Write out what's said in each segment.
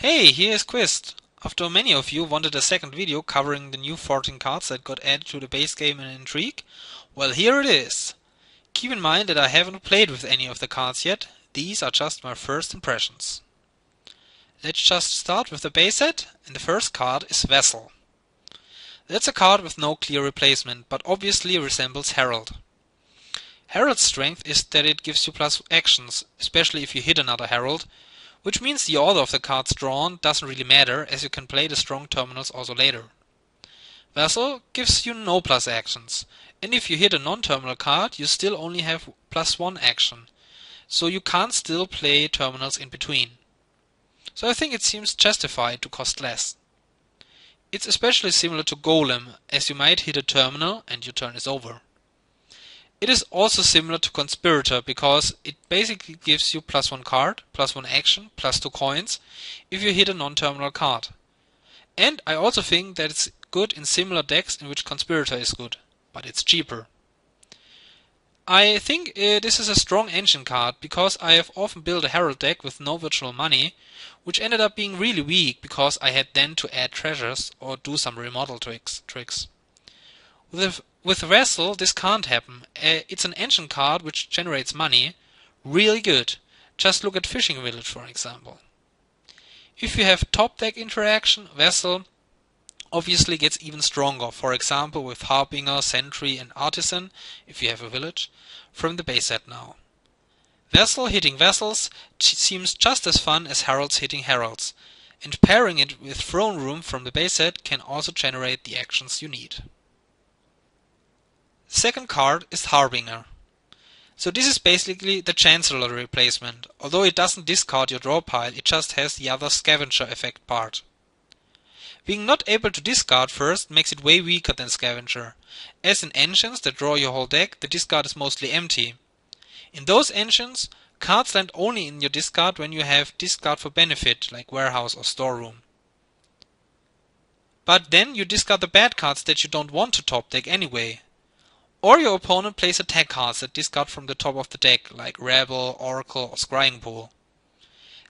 Hey, here's Quist. After many of you wanted a second video covering the new 14 cards that got added to the base game in Intrigue, well, here it is. Keep in mind that I haven't played with any of the cards yet. These are just my first impressions. Let's just start with the base set, and the first card is Vessel. That's a card with no clear replacement, but obviously resembles Herald. Herald's strength is that it gives you plus actions, especially if you hit another Herald, which means the order of the cards drawn doesn't really matter, as you can play the strong terminals also later. Vessel gives you no plus actions, and if you hit a non-terminal card, you still only have +1 action, so you can't still play terminals in between. So I think it seems justified to cost less. It's especially similar to Golem, as you might hit a terminal and your turn is over. It is also similar to Conspirator because it basically gives you +1 card, +1 action, +2 coins if you hit a non-terminal card. And I also think that it's good in similar decks in which Conspirator is good, but it's cheaper. I think this is a strong engine card because I have often built a Herald deck with no virtual money, which ended up being really weak because I had then to add treasures or do some remodel tricks. With Vessel, this can't happen. It's an engine card which generates money. Really good. Just look at Fishing Village, for example. If you have top deck interaction, Vessel obviously gets even stronger, for example with Harbinger, Sentry and Artisan, if you have a village, from the base set now. Vessel hitting vessels seems just as fun as Heralds hitting heralds, and pairing it with Throne Room from the base set can also generate the actions you need. The second card is Harbinger. So this is basically the Chancellor replacement. Although it doesn't discard your draw pile, it just has the other Scavenger effect part. Being not able to discard first makes it way weaker than Scavenger. As in engines that draw your whole deck, the discard is mostly empty. In those engines, cards land only in your discard when you have discard for benefit, like Warehouse or Storeroom. But then you discard the bad cards that you don't want to top deck anyway. Or your opponent plays attack cards that discard from the top of the deck, like Rebel, Oracle or Scrying Pool.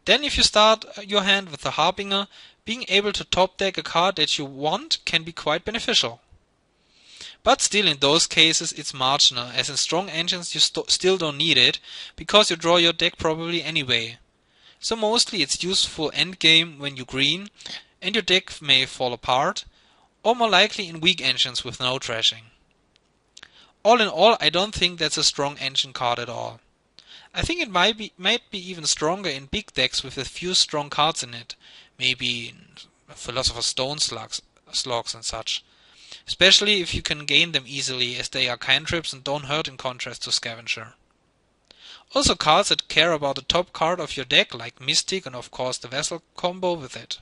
Then if you start your hand with the Harbinger, being able to top deck a card that you want can be quite beneficial. But still in those cases it's marginal, as in strong engines you still don't need it, because you draw your deck probably anyway. So mostly it's useful endgame when you green, and your deck may fall apart, or more likely in weak engines with no trashing. All in all, I don't think that's a strong engine card at all. I think it might be even stronger in big decks with a few strong cards in it, maybe Philosopher's Stone slugs and such. Especially if you can gain them easily, as they are cantrips and don't hurt in contrast to Scavenger. Also cards that care about the top card of your deck, like Mystic and of course the Vessel combo with it.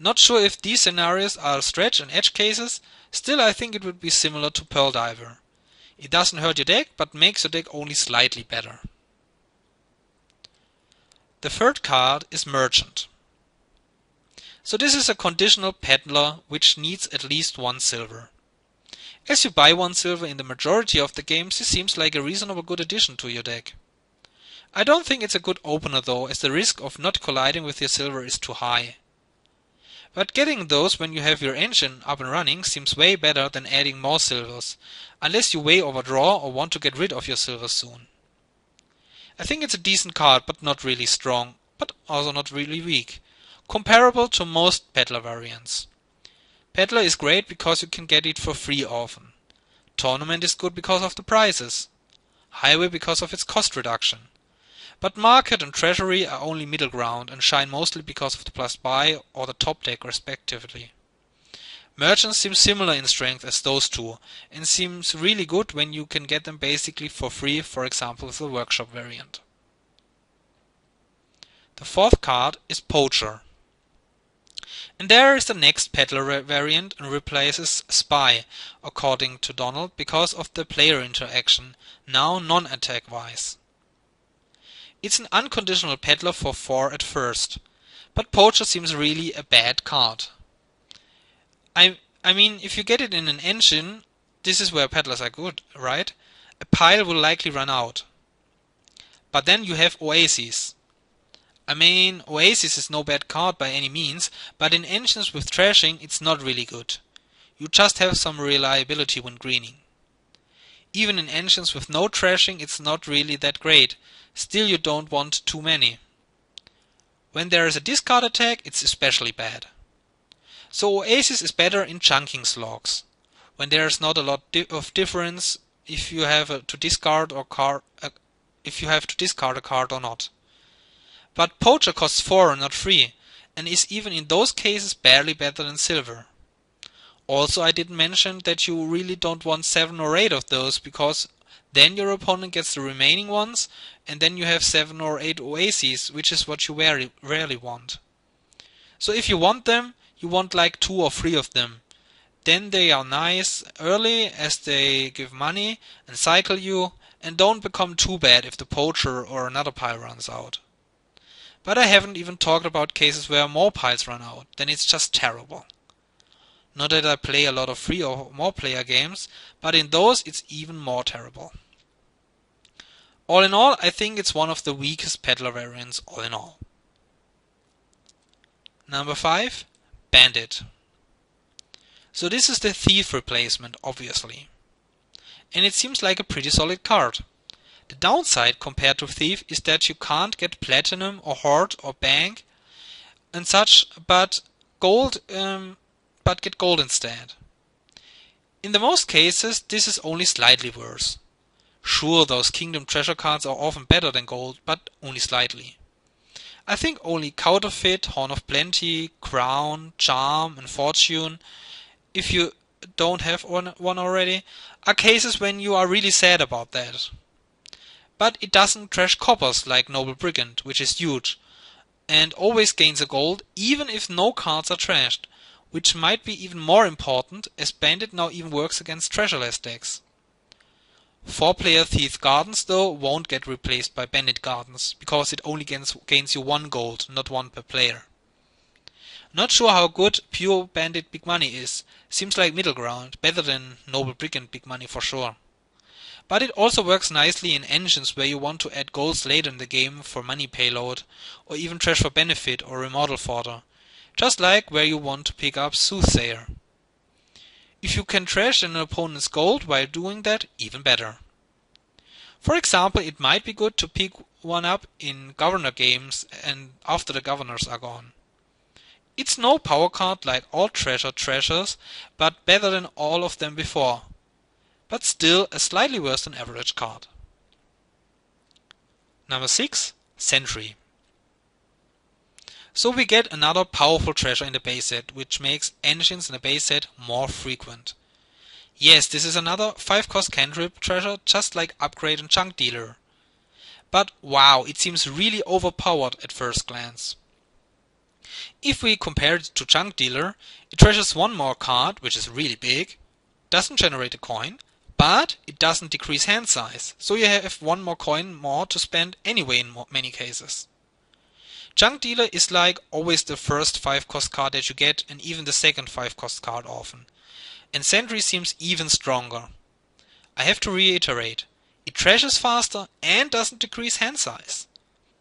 Not sure if these scenarios are stretch and edge cases, still I think it would be similar to Pearl Diver. It doesn't hurt your deck, but makes your deck only slightly better. The third card is Merchant. So this is a conditional peddler which needs at least 1 silver. As you buy 1 silver in the majority of the games, this seems like a reasonable good addition to your deck. I don't think it's a good opener though, as the risk of not colliding with your silver is too high. But getting those when you have your engine up and running seems way better than adding more silvers, unless you way overdraw or want to get rid of your silvers soon. I think it's a decent card, but not really strong, but also not really weak, comparable to most Peddler variants. Peddler is great because you can get it for free often. Tournament is good because of the prizes. Highway because of its cost reduction. But Market and Treasury are only middle ground and shine mostly because of the plus buy or the top deck respectively. Merchants seem similar in strength as those two, and seems really good when you can get them basically for free, for example with the Workshop variant. The fourth card is Poacher. And there is the next Peddler variant and replaces Spy, according to Donald, because of the player interaction, now non-attack wise. It's an unconditional peddler for 4 at first, but Poacher seems really a bad card. I mean, if you get it in an engine, this is where peddlers are good, right? A pile will likely run out. But then you have oases. I mean, Oasis is no bad card by any means, but in engines with trashing it's not really good. You just have some reliability when greening. Even in engines with no trashing it's not really that great, still you don't want too many. When there is a discard attack it's especially bad. So Oasis is better in chunking slogs, when there is not a lot of difference if you have to discard a card or not. But Poacher costs 4 and not 3, and is even in those cases barely better than silver. Also, I didn't mention that you really don't want 7 or 8 of those, because then your opponent gets the remaining ones, and then you have 7 or 8 Oases, which is what you very rarely want. So if you want them, you want like 2 or 3 of them. Then they are nice early as they give money and cycle you, and don't become too bad if the Poacher or another pile runs out. But I haven't even talked about cases where more piles run out, then it's just terrible. Not that I play a lot of 3 or more player games, but in those it's even more terrible. All in all, I think it's one of the weakest peddler variants all in all. Number 5. Bandit. So this is the Thief replacement, obviously. And it seems like a pretty solid card. The downside compared to Thief is that you can't get Platinum or Hoard or Bank and such, but get gold instead. In the most cases, this is only slightly worse. Sure, those Kingdom treasure cards are often better than gold, but only slightly. I think only Counterfeit, Horn of Plenty, Crown, Charm and Fortune, if you don't have one already, are cases when you are really sad about that. But it doesn't trash coppers like Noble Brigand, which is huge, and always gains a gold even if no cards are trashed, which might be even more important as Bandit now even works against treasureless decks. 4-player Thief Gardens though won't get replaced by Bandit Gardens, because it only gains you 1 gold, not 1 per player. Not sure how good pure Bandit Big Money is, seems like middle ground, better than Noble Brigand Big Money for sure. But it also works nicely in engines where you want to add golds later in the game for money payload, or even trash for benefit or remodel fodder, just like where you want to pick up Soothsayer. If you can trash an opponent's gold while doing that, even better. For example, it might be good to pick one up in Governor games and after the Governors are gone. It's no power card like all treasures, but better than all of them before. But still a slightly worse than average card. Number 6. Sentry. So we get another powerful treasure in the base set, which makes engines in the base set more frequent. Yes, this is another 5-cost cantrip treasure, just like Upgrade and Junk Dealer. But wow, it seems really overpowered at first glance. If we compare it to Junk Dealer, it treasures 1 more card, which is really big, doesn't generate a coin, but it doesn't decrease hand size, so you have 1 more coin more to spend anyway in many cases. Junk Dealer is like always the first 5-cost card that you get, and even the second 5-cost card often. And Sentry seems even stronger. I have to reiterate, it trashes faster and doesn't decrease hand size.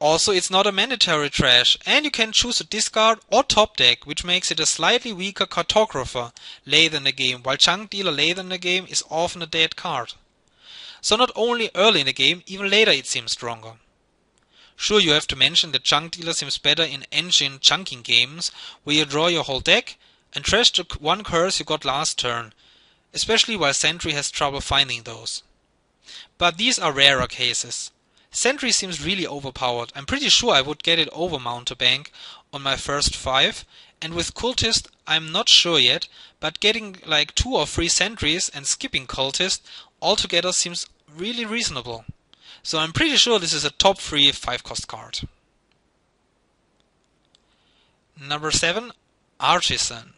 Also, it's not a mandatory trash, and you can choose to discard or top deck, which makes it a slightly weaker cartographer later in the game, while Junk Dealer later in the game is often a dead card. So not only early in the game, even later it seems stronger. Sure, you have to mention that Junk Dealer seems better in engine chunking games, where you draw your whole deck and trash the 1 curse you got last turn, especially while Sentry has trouble finding those. But these are rarer cases. Sentry seems really overpowered. I'm pretty sure I would get it over Mountebank on my first 5, and with Cultist I'm not sure yet, but getting like 2 or 3 Sentries and skipping Cultist altogether seems really reasonable. So I'm pretty sure this is a top 3 5-cost card. Number 7. Artisan.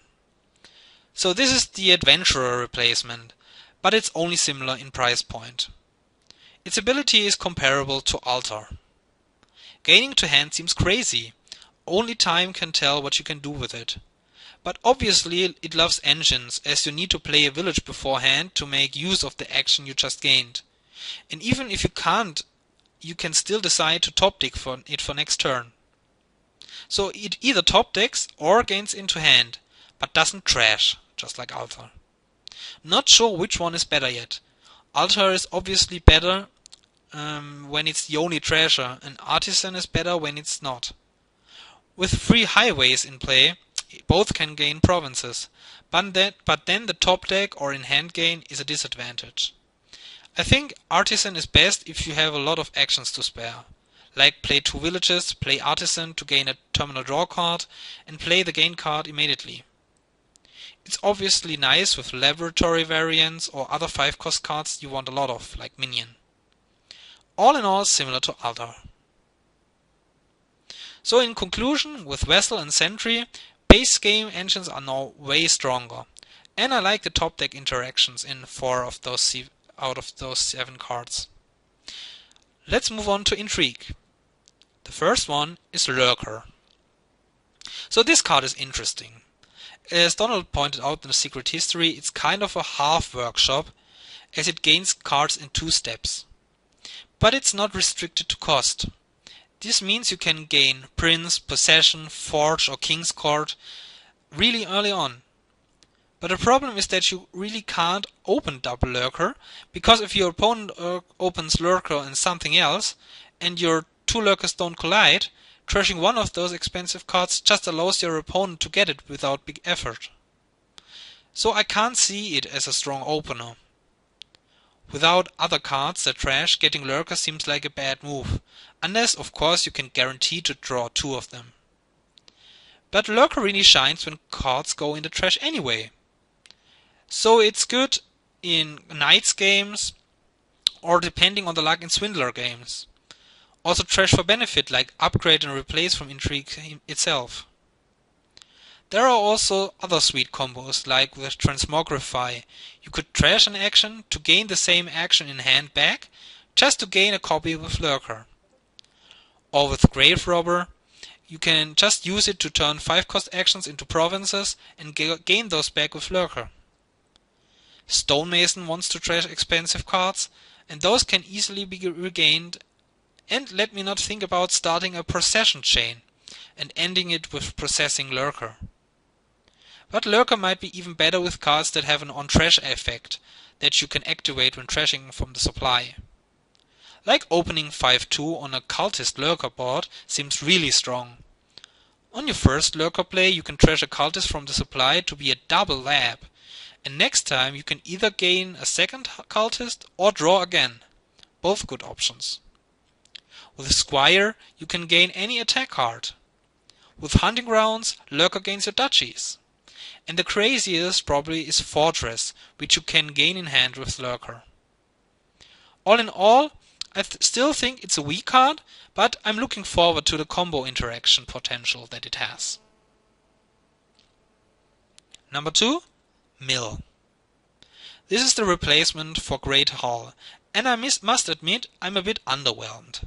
So this is the Adventurer replacement, but it's only similar in price point. Its ability is comparable to Altar. Gaining to hand seems crazy. Only time can tell what you can do with it. But obviously it loves engines, as you need to play a village beforehand to make use of the action you just gained. And even if you can't, you can still decide to top deck for it for next turn. So it either top decks or gains into hand, but doesn't trash, just like Altar. Not sure which one is better yet. Altar is obviously better when it's the only treasure, and Artisan is better when it's not. With 3 highways in play, both can gain provinces, but then the top deck or in hand gain is a disadvantage. I think Artisan is best if you have a lot of actions to spare. Like play 2 villages, play Artisan to gain a terminal draw card, and play the gain card immediately. It's obviously nice with laboratory variants or other 5-cost cards you want a lot of, like Minion. All in all, similar to Altar. So in conclusion, with Vessel and Sentry, base game engines are now way stronger. And I like the top deck interactions in 4 of those out of those 7 cards. Let's move on to Intrigue. The first one is Lurker. So this card is interesting. As Donald pointed out in the Secret History, it's kind of a half workshop, as it gains cards in 2 steps. But it's not restricted to cost. This means you can gain Prince, Possession, Forge or King's Court really early on. But the problem is that you really can't open double Lurker, because if your opponent opens Lurker and something else, and your 2 Lurkers don't collide, trashing one of those expensive cards just allows your opponent to get it without big effort. So I can't see it as a strong opener. Without other cards that trash, getting Lurker seems like a bad move, unless of course you can guarantee to draw 2 of them. But Lurker really shines when cards go in the trash anyway. So it's good in Knights games, or depending on the luck in Swindler games. Also trash for benefit, like upgrade and replace from Intrigue itself. There are also other sweet combos, like with Transmogrify. You could trash an action to gain the same action in hand back, just to gain a copy with Lurker. Or with Grave Robber, you can just use it to turn 5-cost actions into provinces and gain those back with Lurker. Stonemason wants to trash expensive cards, and those can easily be regained. And let me not think about starting a procession chain and ending it with processing Lurker. But Lurker might be even better with cards that have an on-trash effect that you can activate when trashing from the supply. Like opening 5-2 on a Cultist Lurker board seems really strong. On your first Lurker play you can trash a Cultist from the supply to be a double lab, and next time you can either gain a second Cultist or draw again. Both good options. With Squire, you can gain any attack card. With Hunting Grounds, Lurker gains your duchies. And the craziest probably is Fortress, which you can gain in hand with Lurker. All in all, I still think it's a weak card, but I'm looking forward to the combo interaction potential that it has. Number 2, Mill. This is the replacement for Great Hall, and I must admit I'm a bit underwhelmed.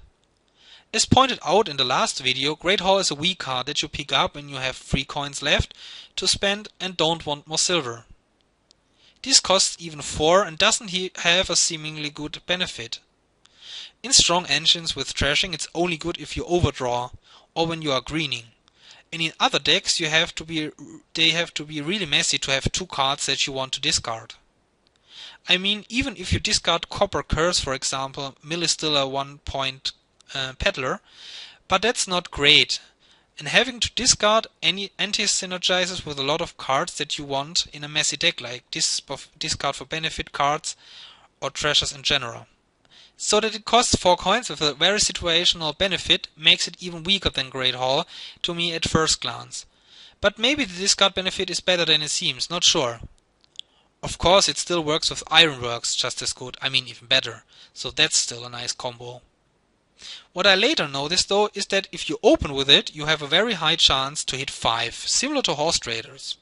As pointed out in the last video, Great Hall is a weak card that you pick up when you have 3 coins left to spend and don't want more silver. This costs even 4 and doesn't have a seemingly good benefit. In strong engines with trashing it's only good if you overdraw or when you are greening. And in other decks they have to be really messy to have 2 cards that you want to discard. I mean, even if you discard Copper Curse for example, Mill is still a 1-point peddler, but that's not great, and having to discard any anti-synergizes with a lot of cards that you want in a messy deck like discard for benefit cards or treasures in general. So that it costs 4 coins with a very situational benefit makes it even weaker than Great Hall to me at first glance. But maybe the discard benefit is better than it seems, not sure. Of course it still works with Ironworks just as good, I mean even better, so that's still a nice combo. What I later noticed though is that if you open with it, you have a very high chance to hit 5, similar to Horse Traders.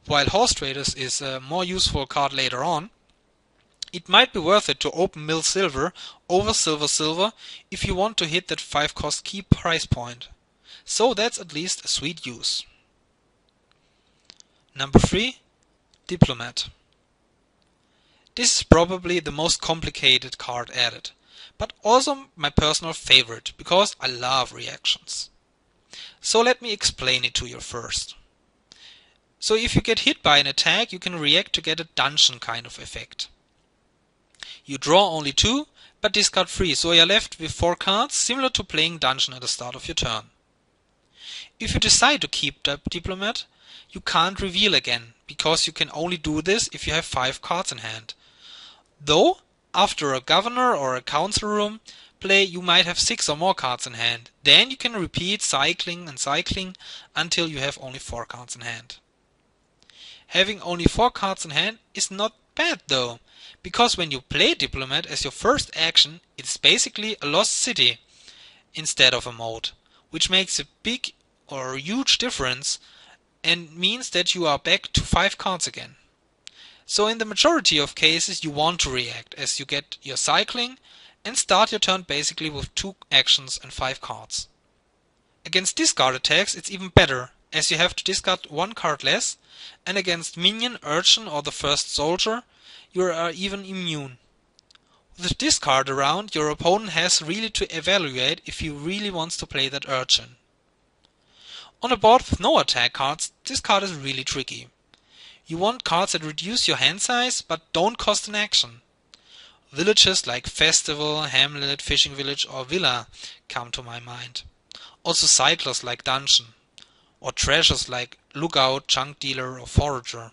While Horse Traders is a more useful card later on, it might be worth it to open Mill Silver over Silver if you want to hit that 5-cost key price point. So that's at least a sweet use. Number 3, Diplomat. This is probably the most complicated card added, but also my personal favorite, because I love reactions. So let me explain it to you first. So if you get hit by an attack, you can react to get a dungeon kind of effect. You draw only 2, but discard 3, so you're left with 4 cards, similar to playing dungeon at the start of your turn. If you decide to keep the Diplomat, you can't reveal again, because you can only do this if you have 5 cards in hand. Though, after a governor or a council room play, you might have 6 or more cards in hand. Then you can repeat cycling and cycling until you have only 4 cards in hand. Having only 4 cards in hand is not bad though, because when you play Diplomat as your first action, it's basically a lost city instead of a moat, which makes a big or huge difference and means that you are back to 5 cards again. So in the majority of cases you want to react as you get your cycling and start your turn basically with 2 actions and 5 cards. Against discard attacks it's even better, as you have to discard 1 card less, and against minion, urchin or the first soldier you are even immune. With discard around, your opponent has really to evaluate if he really wants to play that urchin. On a board with no attack cards, this card is really tricky. You want cards that reduce your hand size but don't cost an action. Villages like Festival, Hamlet, Fishing Village or Villa come to my mind. Also cyclers like Dungeon, or treasures like Lookout, Junk Dealer or Forager.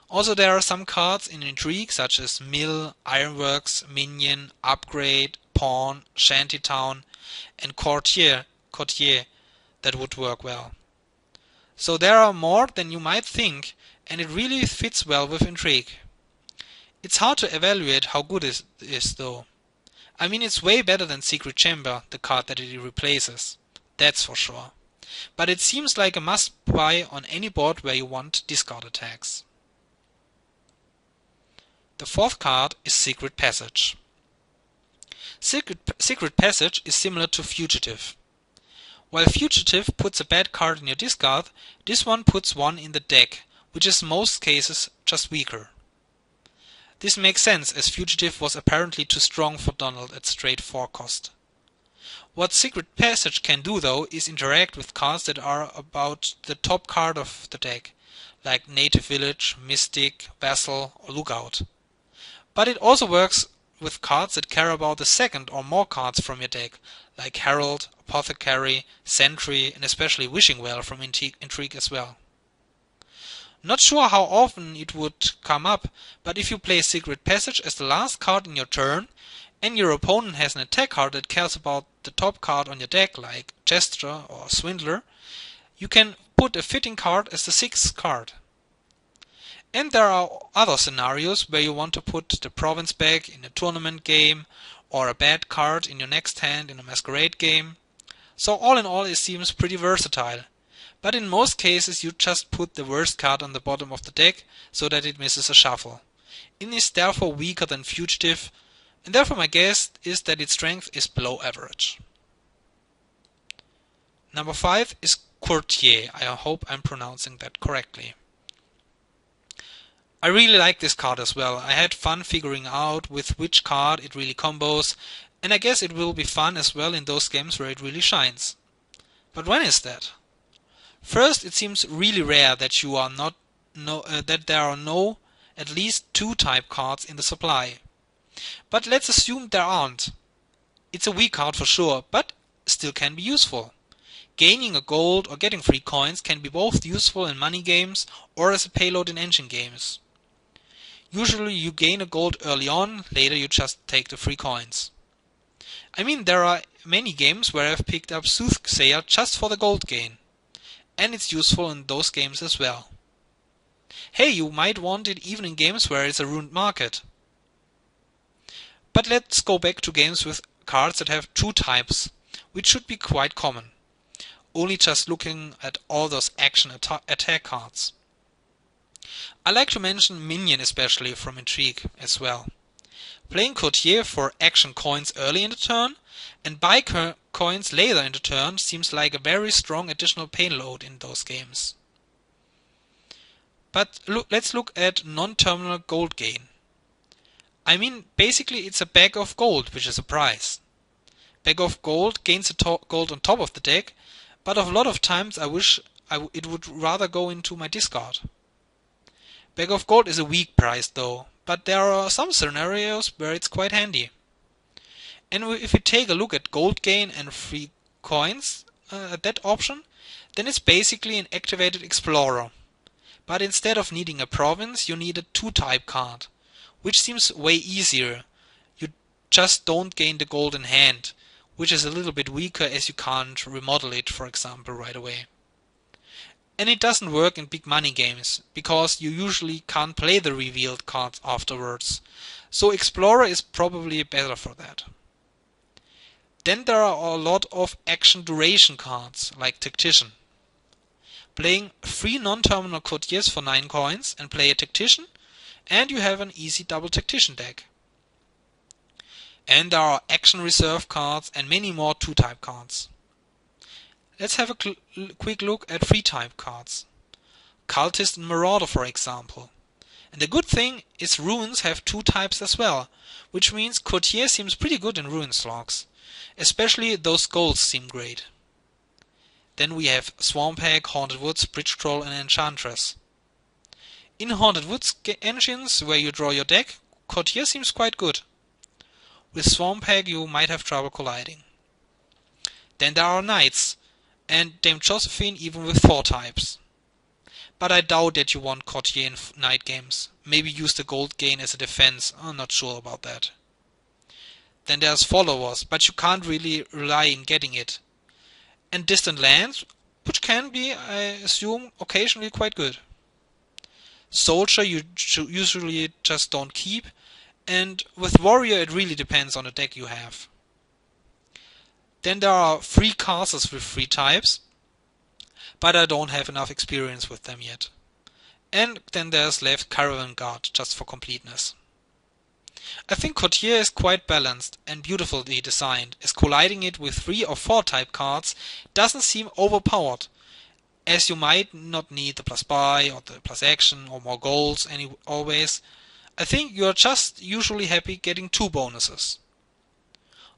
Also there are some cards in Intrigue such as Mill, Ironworks, Minion, Upgrade, Pawn, Shantytown and Courtier that would work well. So there are more than you might think, and it really fits well with Intrigue. It's hard to evaluate how good it is though. I mean, it's way better than Secret Chamber, the card that it replaces. That's for sure. But it seems like a must-buy on any board where you want discard attacks. The 4th card is Secret Passage. Secret Passage is similar to Fugitive. While Fugitive puts a bad card in your discard, this one puts one in the deck, which is in most cases just weaker. This makes sense, as Fugitive was apparently too strong for Donald at straight 4 cost. What Secret Passage can do though is interact with cards that are about the top card of the deck, like Native Village, Mystic, Vassal or Lookout. But it also works with cards that care about the second or more cards from your deck, like Herald, Apothecary, Sentry and especially Wishing Well from Intrigue as well. Not sure how often it would come up, but if you play Secret Passage as the last card in your turn, and your opponent has an attack card that cares about the top card on your deck, like Jester or Swindler, you can put a fitting card as the 6th card. And there are other scenarios where you want to put the province back in a tournament game, or a bad card in your next hand in a masquerade game. So all in all it seems pretty versatile. But in most cases you just put the worst card on the bottom of the deck so that it misses a shuffle. It is therefore weaker than Fugitive, and therefore my guess is that its strength is below average. Number 5 is Courtier. I hope I'm pronouncing that correctly. I really like this card as well. I had fun figuring out with which card it really combos, and I guess it will be fun as well in those games where it really shines. But when is that? First, it seems really rare that that there are no at least 2 type cards in the supply. But let's assume there aren't. It's a weak card for sure, but still can be useful. Gaining a gold or getting free coins can be both useful in money games or as a payload in engine games. Usually you gain a gold early on, later you just take the free coins. I mean, there are many games where I've picked up Soothsayer just for the gold gain. And it's useful in those games as well. Hey, you might want it even in games where it's a ruined market. But let's go back to games with cards that have 2 types, which should be quite common. Only just looking at all those action attack cards. I like to mention Minion especially from Intrigue as well. Playing Courtier for action coins early in the turn and buy coins later in the turn seems like a very strong additional payload in those games. But let's look at non-terminal gold gain. I mean, basically it's a bag of gold, which is a prize. Bag of gold gains gold on top of the deck, but a lot of times I wish it would rather go into my discard. Bag of Gold is a weak price though, but there are some scenarios where it's quite handy. And if we take a look at gold gain and free coins, at that option, then it's basically an activated explorer. But instead of needing a province, you need a 2-type card, which seems way easier. You just don't gain the gold in hand, which is a little bit weaker as you can't remodel it, for example, right away. And it doesn't work in big money games, because you usually can't play the revealed cards afterwards. So Explorer is probably better for that. Then there are a lot of action duration cards, like Tactician. Playing 3 non-terminal Courtiers for 9 coins and play a Tactician, and you have an easy double Tactician deck. And there are action reserve cards and many more 2-type cards. Let's have a quick look at 3-type cards. Cultist and Marauder, for example. And the good thing is runes have 2 types as well, which means Courtier seems pretty good in rune slogs. Especially those golds seem great. Then we have Swamp Hag, Haunted Woods, Bridge Troll and Enchantress. In Haunted Woods engines, where you draw your deck, Courtier seems quite good. With Swamp Hag you might have trouble colliding. Then there are Knights, and Dame Josephine even with 4 types. But I doubt that you want Courtier in Knight games. Maybe use the gold gain as a defense, I'm not sure about that. Then there's Followers, but you can't really rely on getting it. And Distant Lands, which can be, I assume, occasionally quite good. Soldier you usually just don't keep, and with Warrior it really depends on the deck you have. Then there are 3 castles with 3 types, but I don't have enough experience with them yet. And then there's left Caravan Guard, just for completeness. I think Courtier is quite balanced and beautifully designed, as colliding it with 3 or 4 type cards doesn't seem overpowered, as you might not need the plus buy or the plus action or more goals always. I think you're just usually happy getting 2 bonuses.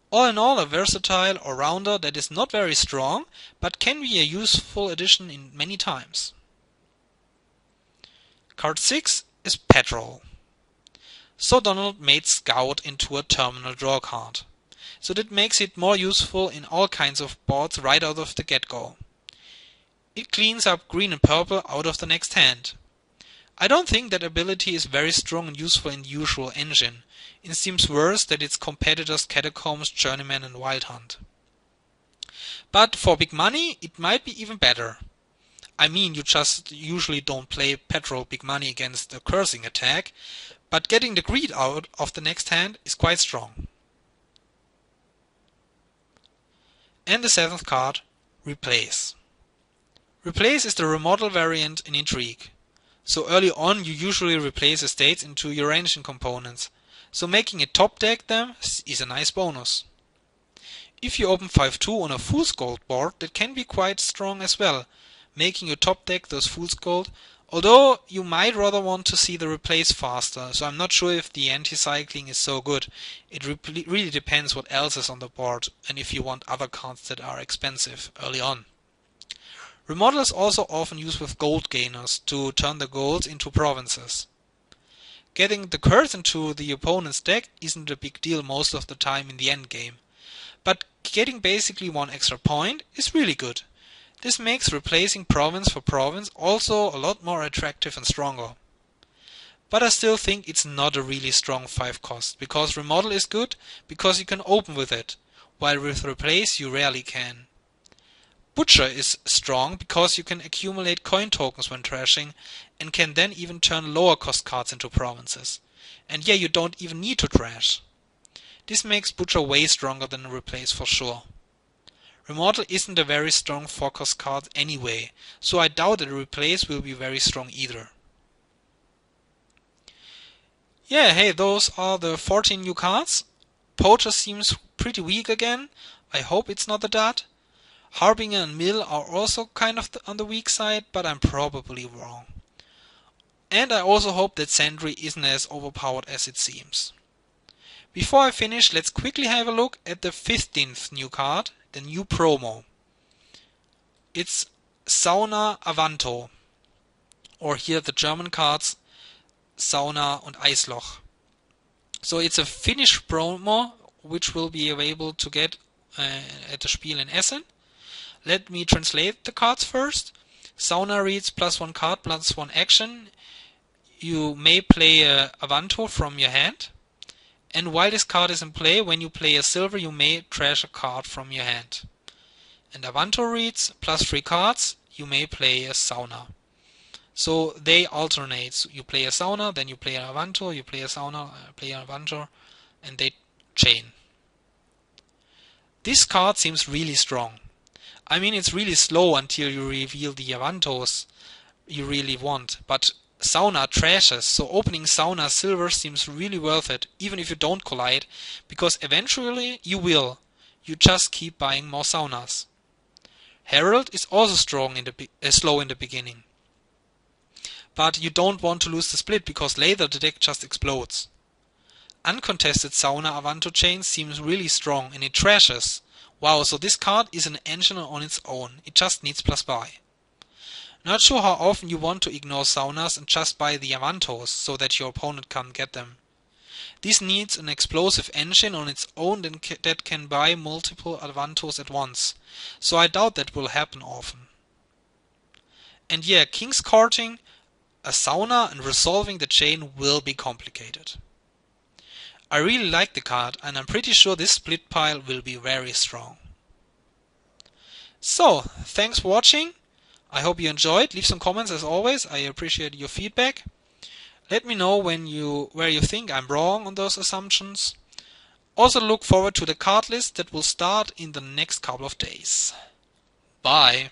All in all, a versatile all-rounder that is not very strong, but can be a useful addition in many times. Card 6 is Petrol. So Donald made Scout into a terminal draw card, so that makes it more useful in all kinds of boards right out of the get-go. It cleans up green and purple out of the next hand. I don't think that ability is very strong and useful in the usual engine. It seems worse than its competitors Catacombs, Journeyman and Wild Hunt. But for big money it might be even better. I mean, you just usually don't play Petrol big money against a cursing attack, but getting the greed out of the next hand is quite strong. And the 7th card, Replace. Replace is the remodel variant in Intrigue. So early on you usually replace estates into your engine components, so making it top deck them is a nice bonus. If you open 5-2 on a Fool's Gold board, that can be quite strong as well, making you top deck those Fool's Gold, although you might rather want to see the replace faster, so I'm not sure if the anti-cycling is so good. It really depends what else is on the board and if you want other cards that are expensive early on. Remodel is also often used with gold gainers to turn the golds into provinces. Getting the curse into the opponent's deck isn't a big deal most of the time in the endgame, but getting basically 1 extra point is really good. This makes replacing province for province also a lot more attractive and stronger. But I still think it's not a really strong 5 cost, because remodel is good because you can open with it, while with replace you rarely can. Butcher is strong because you can accumulate coin tokens when trashing and can then even turn lower cost cards into provinces. And yeah, you don't even need to trash. This makes Butcher way stronger than replace for sure. Remodel isn't a very strong 4 cost card anyway, so I doubt that replace will be very strong either. Yeah, hey, those are the 14 new cards. Poacher seems pretty weak again. I hope it's not a dud. Harbinger and Mill are also kind of on the weak side, but I'm probably wrong. And I also hope that Sentry isn't as overpowered as it seems. Before I finish, let's quickly have a look at the 15th new card, the new promo. It's Sona Avanto, or here the German cards Sauna und Eisloch. So it's a Finnish promo which will be available to get at the Spiel in Essen. Let me translate the cards first. Sauna reads +1 card, +1 action. You may play a Avanto from your hand. And while this card is in play, when you play a silver, you may trash a card from your hand. And Avanto reads +3 cards. You may play a Sauna. So they alternate. So you play a Sauna, then you play an Avanto, you play a Sauna, play an Avanto, and they chain. This card seems really strong. I mean, it's really slow until you reveal the Avantos you really want, but Sauna trashes, so opening Sauna silver seems really worth it, even if you don't collide, because eventually you will. You just keep buying more Saunas. Herald is also slow in the beginning. But you don't want to lose the split, because later the deck just explodes. Uncontested Sauna Avanto chain seems really strong, and it trashes. Wow, so this card is an engine on its own. It just needs +buy. Not sure how often you want to ignore Saunas and just buy the Avantos, so that your opponent can't get them. This needs an explosive engine on its own that can buy multiple Avantos at once, so I doubt that will happen often. And yeah, King's Courting a Sauna and resolving the chain will be complicated. I really like the card, and I'm pretty sure this split pile will be very strong. So, thanks for watching. I hope you enjoyed. Leave some comments as always. I appreciate your feedback. Let me know where you think I'm wrong on those assumptions. Also look forward to the card list that will start in the next couple of days. Bye.